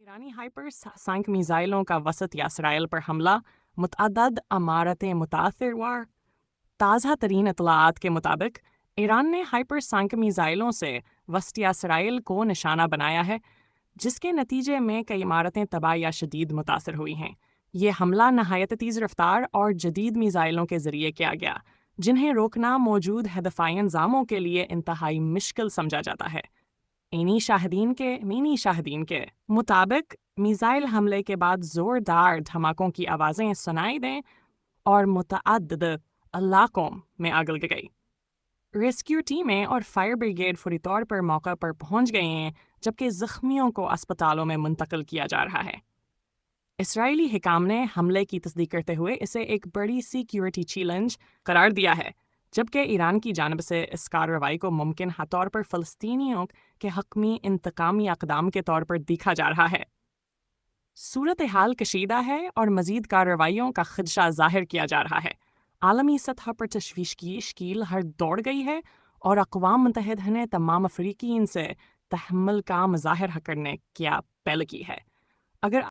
ईरानी hypersonic मिसाइलों का वसत या इसराइल पर हमला मुतअद्दद अमारतें मुतासर हुआ। ताज़ा तरीन इतलात के मुताबिक ईरान ने हाइपरसोनिक मिसाइलों से वसत या इसराइल को निशाना बनाया है, जिसके नतीजे में कई इमारतें तबाह या शदीद मुतासर हुई हैं। ये हमला नहायत तेज़ रफ्तार और जदीद मिसाइलों के ज़रिए किया गया, जिन्हें रोकना मौजूद हदफ़ाई इंजामों के लिए इंतहाई मुश्किल समझा जाता है। मीनी शाहिदीन के मुताबिक मिसाइल हमले के बाद ज़ोरदार धमाकों की आवाज़ें सुनाई दें और मुतअद्दिद इलाकों में आग लग गई। रेस्क्यू टीमें और फायर ब्रिगेड फौरी तौर पर मौका पर पहुंच गए हैं, जबकि ज़ख्मियों को अस्पतालों में मुंतकिल किया जा रहा है। इसराइली हिकाम ने हमले की तस्दीक करते हुए इसे एक बड़ी सिक्योरिटी चैलेंज करार दिया है, जबकि ईरान की जानब से इस कार्रवाई को मुमकिन तौर पर फ़लस्तीनियों के हक़ में इंतकामी अक़दाम के तौर पर देखा जा रहा है। सूरत हाल कशीदा है और मज़ीद कार्रवाइयों का खदशा ज़ाहिर किया जा रहा है। आलमी सतह पर तशवीश की शकील हर दौड़ गई है और अक़वाम मुत्तहिदा ने तमाम अफ्रीकीन से तहम्मुल का मुज़ाहिरा करने की अपील की है। अगर